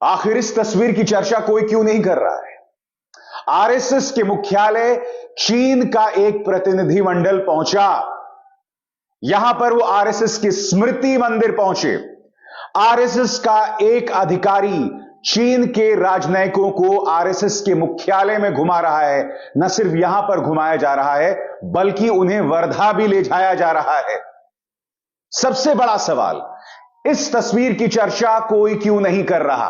आखिर इस तस्वीर की चर्चा कोई क्यों नहीं कर रहा है? आरएसएस के मुख्यालय चीन का एक प्रतिनिधिमंडल पहुंचा। यहां पर वो आरएसएस के स्मृति मंदिर पहुंचे। आरएसएस का एक अधिकारी चीन के राजनयिकों को आरएसएस के मुख्यालय में घुमा रहा है। न सिर्फ यहां पर घुमाया जा रहा है, बल्कि उन्हें वर्धा भी ले जाया जा रहा है। सबसे बड़ा सवाल, इस तस्वीर की चर्चा कोई क्यों नहीं कर रहा?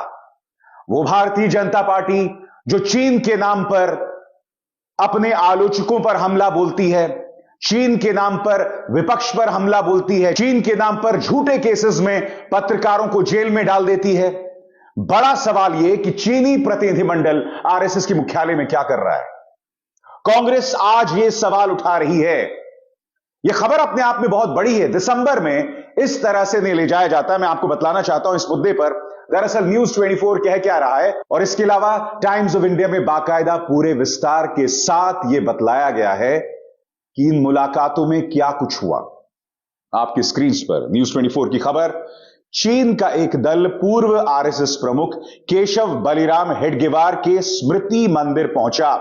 वो भारतीय जनता पार्टी जो चीन के नाम पर अपने आलोचकों पर हमला बोलती है, चीन के नाम पर विपक्ष पर हमला बोलती है, चीन के नाम पर झूठे केसेस में पत्रकारों को जेल में डाल देती है। बड़ा सवाल यह कि चीनी प्रतिनिधिमंडल आरएसएस के मुख्यालय में क्या कर रहा है? कांग्रेस आज यह सवाल उठा रही है। यह खबर अपने आप में बहुत बड़ी है। दिसंबर में इस तरह से नहीं ले जाया जाता। मैं आपको बतलाना चाहता हूं इस मुद्दे पर दरअसल न्यूज 24 कह क्या रहा है, और इसके अलावा टाइम्स ऑफ इंडिया में बाकायदा पूरे विस्तार के साथ यह बतलाया गया है कि इन मुलाकातों में क्या कुछ हुआ। आपकी स्क्रीन पर न्यूज 24 की खबर। चीन का एक दल पूर्व आरएसएस प्रमुख केशव बलिराम हेडगेवार के स्मृति मंदिर पहुंचा।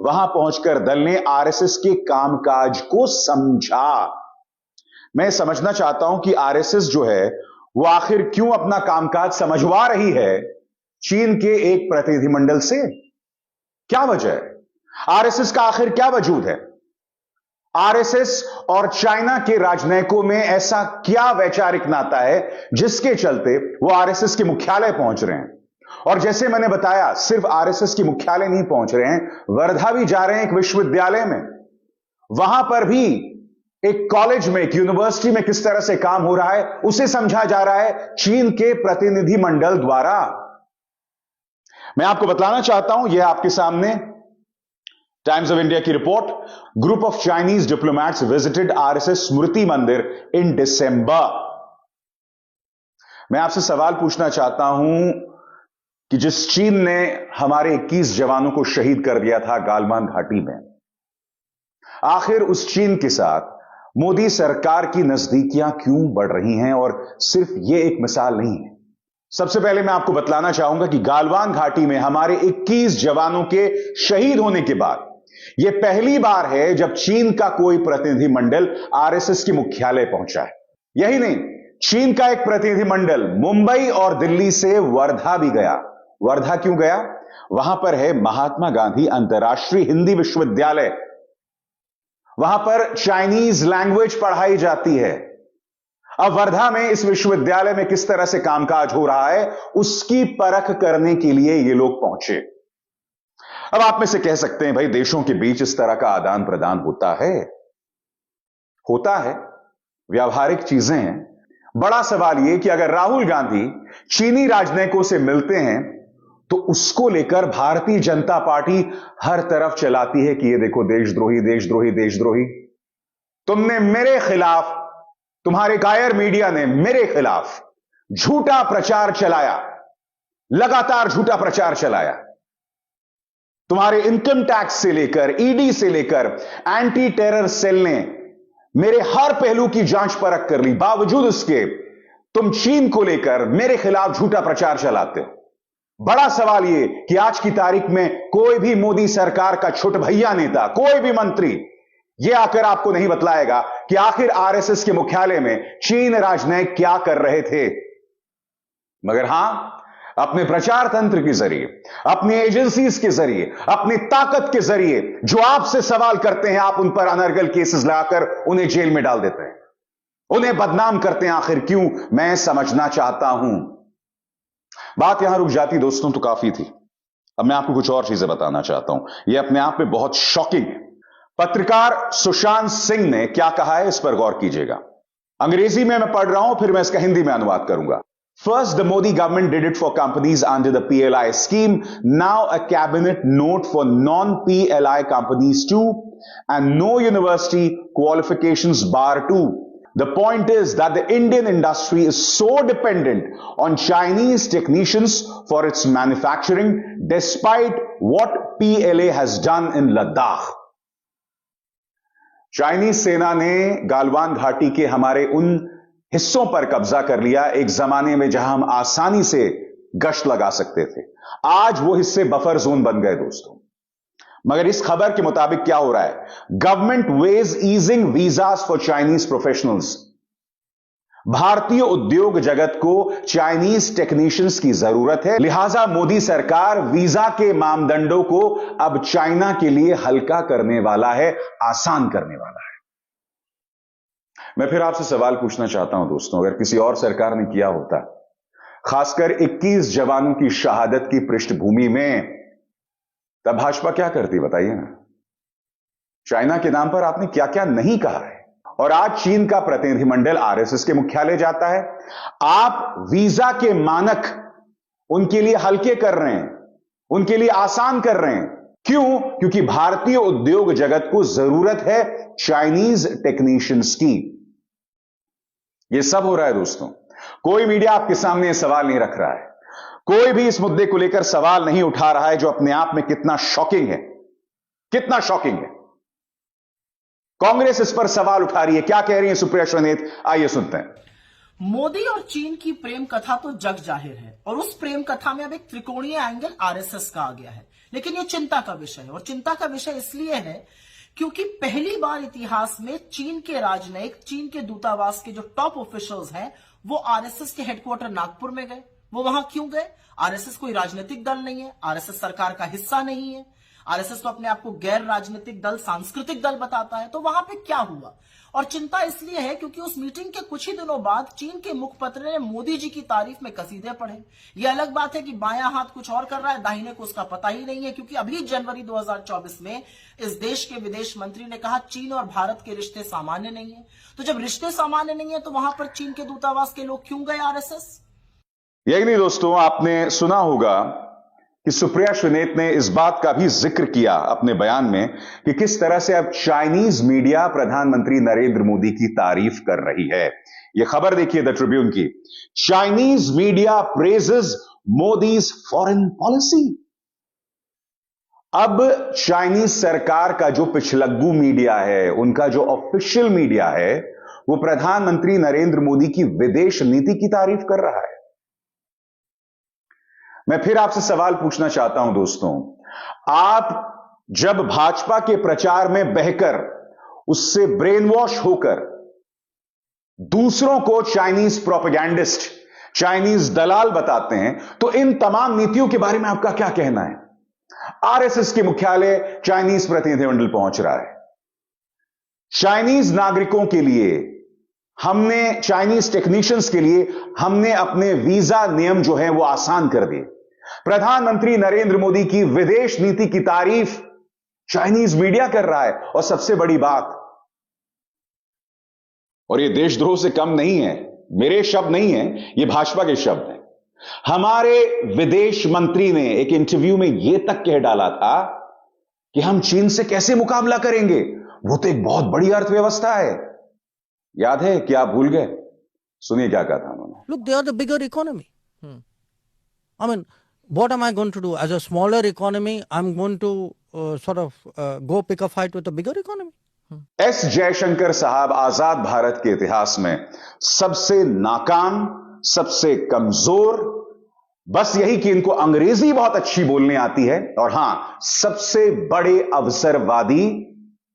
वहां पहुंचकर दल ने आरएसएस के कामकाज को समझा। मैं समझना चाहता हूं कि आरएसएस जो है वो आखिर क्यों अपना कामकाज समझवा रही है चीन के एक प्रतिनिधिमंडल से? क्या वजह है? आरएसएस का आखिर क्या वजूद है? आरएसएस और चाइना के राजनयिकों में ऐसा क्या वैचारिक नाता है जिसके चलते वो आरएसएस के मुख्यालय पहुंच रहे हैं? और जैसे मैंने बताया, सिर्फ आरएसएस के मुख्यालय नहीं पहुंच रहे हैं, वर्धा भी जा रहे हैं, एक विश्वविद्यालय में। वहां पर भी एक कॉलेज में, एक यूनिवर्सिटी में किस तरह से काम हो रहा है उसे समझा जा रहा है चीन के प्रतिनिधिमंडल द्वारा। मैं आपको बतलाना चाहता हूं, यह आपके सामने टाइम्स ऑफ इंडिया की report. Group of Chinese diplomats visited RSS Smriti Mandir in दिसंबर। मैं आपसे सवाल पूछना चाहता हूं कि जिस चीन ने हमारे 21 जवानों को शहीद कर दिया था गालवान घाटी में, आखिर उस चीन के साथ मोदी सरकार की नजदीकियां क्यों बढ़ रही हैं? और सिर्फ यह एक मिसाल नहीं है। सबसे पहले मैं आपको बतलाना चाहूंगा कि गालवान घाटी में हमारे 21 जवानों के शहीद होने के बाद यह पहली बार है जब चीन का कोई प्रतिनिधिमंडल आरएसएस के मुख्यालय पहुंचा है। यही नहीं, चीन का एक प्रतिनिधिमंडल मुंबई और दिल्ली से वर्धा भी गया। वर्धा क्यों गया? वहां पर है महात्मा गांधी अंतर्राष्ट्रीय हिंदी विश्वविद्यालय। वहां पर चाइनीज लैंग्वेज पढ़ाई जाती है। अब वर्धा में इस विश्वविद्यालय में किस तरह से कामकाज हो रहा है उसकी परख करने के लिए ये लोग पहुंचे। अब आप में से कह सकते हैं, भाई देशों के बीच इस तरह का आदान प्रदान होता है? होता है, व्यावहारिक चीजें हैं। बड़ा सवाल यह कि अगर राहुल गांधी चीनी राजनयिकों से मिलते हैं तो उसको लेकर भारतीय जनता पार्टी हर तरफ चलाती है कि ये देखो देशद्रोही, देशद्रोही, देशद्रोही। तुमने मेरे खिलाफ, तुम्हारे कायर मीडिया ने मेरे खिलाफ झूठा प्रचार चलाया, लगातार झूठा प्रचार चलाया। तुम्हारे इनकम टैक्स से लेकर, ईडी से लेकर एंटी टेरर सेल ने मेरे हर पहलू की जांच परख कर ली। बावजूद उसके तुम चीन को लेकर मेरे खिलाफ झूठा प्रचार चलाते हो। बड़ा सवाल यह कि आज की तारीख में कोई भी मोदी सरकार का छोट भैया नेता, कोई भी मंत्री यह आकर आपको नहीं बतलाएगा कि आखिर आरएसएस के मुख्यालय में चीन राजनयिक क्या कर रहे थे। मगर हां, अपने प्रचार तंत्र के जरिए, अपनी एजेंसीज के जरिए, अपनी ताकत के जरिए जो आपसे सवाल करते हैं, आप उन पर अनर्गल केसेस लगाकर उन्हें जेल में डाल देते हैं, उन्हें बदनाम करते हैं। आखिर क्यों? मैं समझना चाहता हूं। बात यहां रुक जाती दोस्तों तो काफी थी। अब मैं आपको कुछ और चीजें बताना चाहता हूं। यह अपने आप में बहुत शॉकिंग है। पत्रकार सुशांत सिंह ने क्या कहा है, इस पर गौर कीजिएगा। अंग्रेजी में मैं पढ़ रहा हूं, फिर मैं इसका हिंदी में अनुवाद करूंगा। First, the Modi government did it for companies under the PLI scheme. Now a cabinet note for non-PLI companies too, and no university qualifications bar too. The point is that the Indian industry is so dependent on Chinese technicians for its manufacturing, despite what PLA has done in Ladakh. Chinese सेना ने गालवान घाटी के हमारे उन हिस्सों पर कब्जा कर लिया एक जमाने में जहां हम आसानी से गश्त लगा सकते थे। आज वो हिस्से बफर जोन बन गए दोस्तों। मगर इस खबर के मुताबिक क्या हो रहा है? Government was easing visas for Chinese professionals. भारतीय उद्योग जगत को चाइनीज टेक्नीशियंस की जरूरत है, लिहाजा मोदी सरकार वीजा के मानदंडों को अब चाइना के लिए हल्का करने वाला है, आसान करने वाला है। मैं फिर आपसे सवाल पूछना चाहता हूं दोस्तों, अगर किसी और सरकार ने किया होता, खासकर 21 जवानों की शहादत की पृष्ठभूमि में, तब भाजपा क्या करती बताइए ना। चाइना के नाम पर आपने क्या क्या नहीं कहा है। और आज चीन का प्रतिनिधिमंडल आरएसएस के मुख्यालय जाता है। आप वीजा के मानक उनके लिए हल्के कर रहे हैं, उनके लिए आसान कर रहे हैं। क्यों? क्योंकि भारतीय उद्योग जगत को जरूरत है चाइनीज टेक्नीशियंस की। यह सब हो रहा है दोस्तों। कोई मीडिया आपके सामने यह सवाल नहीं रख रहा है, कोई भी इस मुद्दे को लेकर सवाल नहीं उठा रहा है, जो अपने आप में कितना शॉकिंग है, कितना शॉकिंग है। कांग्रेस इस पर सवाल उठा रही है। क्या कह रही है सुप्रिया श्रीनेत, आइए सुनते हैं। मोदी और चीन की प्रेम कथा तो जग जाहिर है, और उस प्रेम कथा में अब एक त्रिकोणीय एंगल आरएसएस का आ गया है। लेकिन यह चिंता का विषय है, और चिंता का विषय इसलिए है क्योंकि पहली बार इतिहास में चीन के राजनयिक, चीन के दूतावास के जो टॉप ऑफिशियल्स हैं, वो आरएसएस के हेडक्वार्टर नागपुर में गए। वो वहां क्यों गए? आरएसएस कोई राजनीतिक दल नहीं है, आरएसएस सरकार का हिस्सा नहीं है, आरएसएस तो अपने आप को गैर राजनीतिक दल, सांस्कृतिक दल बताता है। तो वहां पे क्या हुआ? और चिंता इसलिए है क्योंकि उस मीटिंग के कुछ ही दिनों बाद चीन के मुखपत्र ने मोदी जी की तारीफ में कसीदे पढ़े। यह अलग बात है कि बायां हाथ कुछ और कर रहा है, दाहिने को उसका पता ही नहीं है, क्योंकि अभी जनवरी 2024 में इस देश के विदेश मंत्री ने कहा चीन और भारत के रिश्ते सामान्य नहीं है। तो जब रिश्ते सामान्य नहीं है तो वहां पर चीन के दूतावास के लोग क्यों गए आरएसएस? यही नहीं दोस्तों, आपने सुना होगा कि सुप्रिया श्रीनेत ने इस बात का भी जिक्र किया अपने बयान में कि किस तरह से अब चाइनीज मीडिया प्रधानमंत्री नरेंद्र मोदी की तारीफ कर रही है। यह खबर देखिए द ट्रिब्यून की। Chinese media praises Modi's foreign policy. अब चाइनीज सरकार का जो पिछलग्गू मीडिया है, उनका जो ऑफिशियल मीडिया है, वो प्रधानमंत्री नरेंद्र मोदी की विदेश नीति की तारीफ कर रहा है। मैं फिर आपसे सवाल पूछना चाहता हूं दोस्तों, आप जब भाजपा के प्रचार में बहकर, उससे ब्रेन वॉश होकर दूसरों को चाइनीज प्रोपेगेंडिस्ट, चाइनीज दलाल बताते हैं, तो इन तमाम नीतियों के बारे में आपका क्या कहना है? आरएसएस के मुख्यालय चाइनीज प्रतिनिधिमंडल पहुंच रहा है। चाइनीज नागरिकों के लिए हमने, चाइनीज टेक्नीशियंस के लिए हमने अपने वीजा नियम जो है वो आसान कर दिए। प्रधानमंत्री नरेंद्र मोदी की विदेश नीति की तारीफ चाइनीज मीडिया कर रहा है। और सबसे बड़ी बात, और ये देशद्रोह से कम नहीं है, मेरे शब्द नहीं है, ये भाजपा के शब्द हैं। हमारे विदेश मंत्री ने एक इंटरव्यू में यह तक कह डाला था कि हम चीन से कैसे मुकाबला करेंगे, वो तो एक बहुत बड़ी अर्थव्यवस्था है। याद है कि आप भूल गए? सुनिए क्या कहा था उन्होंने। Look, they are the bigger economy. I mean, what am I going to do? As a smaller economy, I'm going to go pick a fight with a bigger economy. S Jaishankar साहब आजाद भारत के इतिहास में सबसे नाकाम, सबसे कमजोर, बस यही कि इनको अंग्रेजी बहुत अच्छी बोलने आती है, और हां, सबसे बड़े अवसरवादी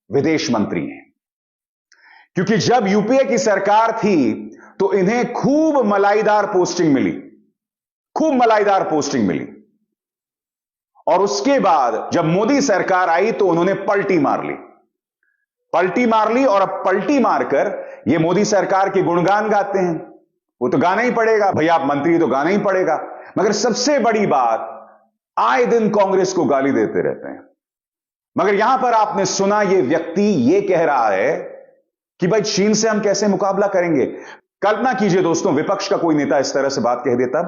विदेश मंत्री हैं। क्योंकि जब यूपीए की सरकार थी तो इन्हें खूब मलाईदार पोस्टिंग मिली, खूब मलाईदार पोस्टिंग मिली, और उसके बाद जब मोदी सरकार आई तो उन्होंने पलटी मार ली, पलटी मार ली। और अब पलटी मारकर ये मोदी सरकार के गुणगान गाते हैं। वो तो गाना ही पड़ेगा भैया, आप मंत्री तो गाना ही पड़ेगा। मगर सबसे बड़ी बात, आए दिन कांग्रेस को गाली देते रहते हैं। मगर यहां पर आपने सुना ये व्यक्ति ये कह रहा है कि भाई चीन से हम कैसे मुकाबला करेंगे। कल्पना कीजिए दोस्तों, विपक्ष का कोई नेता इस तरह से बात कह देता।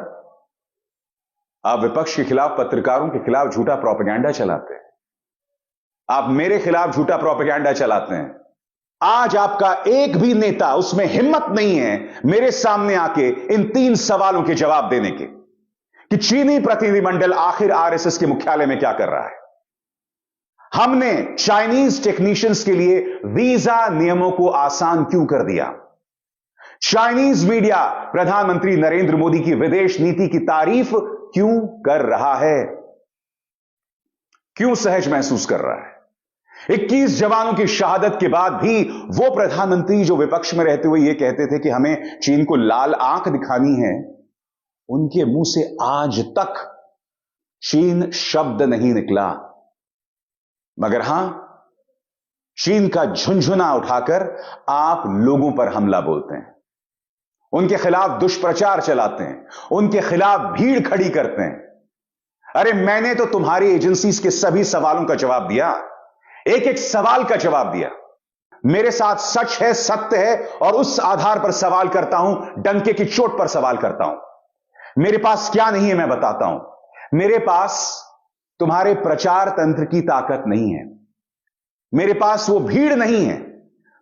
आप विपक्ष के खिलाफ, पत्रकारों के खिलाफ झूठा प्रोपेगेंडा चलाते हैं, आप मेरे खिलाफ झूठा प्रोपेगेंडा चलाते हैं। आज आपका एक भी नेता, उसमें हिम्मत नहीं है मेरे सामने आके इन 3 सवालों के जवाब देने के कि चीनी प्रतिनिधिमंडल आखिर आरएसएस के मुख्यालय में क्या कर रहा है। हमने चाइनीज टेक्नीशियंस के लिए वीजा नियमों को आसान क्यों कर दिया। चाइनीज मीडिया प्रधानमंत्री नरेंद्र मोदी की विदेश नीति की तारीफ क्यों कर रहा है? क्यों सहज महसूस कर रहा है? 21 जवानों की शहादत के बाद भी वो प्रधानमंत्री जो विपक्ष में रहते हुए ये कहते थे कि हमें चीन को लाल आंख दिखानी है, उनके मुंह से आज तक चीन शब्द नहीं निकला। मगर हां, चीन का झुनझुना उठाकर आप लोगों पर हमला बोलते हैं, उनके खिलाफ दुष्प्रचार चलाते हैं, उनके खिलाफ भीड़ खड़ी करते हैं। अरे मैंने तो तुम्हारी एजेंसीज के सभी सवालों का जवाब दिया, एक एक सवाल का जवाब दिया। मेरे साथ सच है, सत्य है, और उस आधार पर सवाल करता हूं, डंके की चोट पर सवाल करता हूं। मेरे पास क्या नहीं है मैं बताता हूं। मेरे पास तुम्हारे प्रचार तंत्र की ताकत नहीं है, मेरे पास वो भीड़ नहीं है।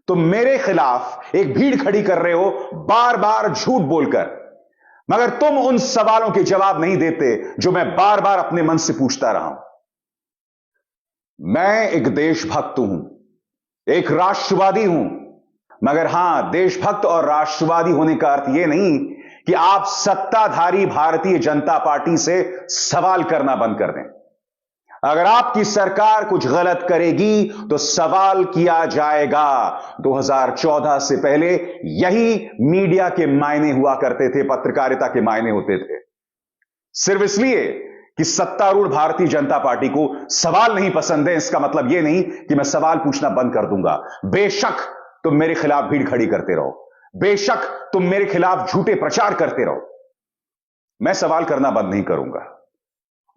तुम मेरे खिलाफ एक भीड़ खड़ी कर रहे हो बार बार झूठ बोलकर, मगर तुम उन सवालों के जवाब नहीं देते जो मैं बार बार अपने मन से पूछता रहा हूं। मैं एक देशभक्त हूं, एक राष्ट्रवादी हूं, मगर हां, देशभक्त और राष्ट्रवादी होने का अर्थ यह नहीं कि आप सत्ताधारी भारतीय जनता पार्टी से सवाल करना बंद कर दें। अगर आपकी सरकार कुछ गलत करेगी तो सवाल किया जाएगा। 2014 से पहले यही मीडिया के मायने हुआ करते थे, पत्रकारिता के मायने होते थे। सिर्फ इसलिए कि सत्तारूढ़ भारतीय जनता पार्टी को सवाल नहीं पसंद है, इसका मतलब यह नहीं कि मैं सवाल पूछना बंद कर दूंगा। बेशक तुम मेरे खिलाफ भीड़ खड़ी करते रहो, बेशक तुम मेरे खिलाफ झूठे प्रचार करते रहो, मैं सवाल करना बंद नहीं करूंगा।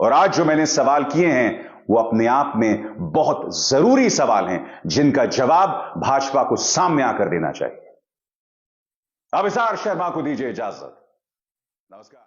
और आज जो मैंने सवाल किए हैं वो अपने आप में बहुत जरूरी सवाल हैं, जिनका जवाब भाजपा को सामने आकर देना चाहिए। अभिसार शर्मा को दीजिए इजाजत। नमस्कार।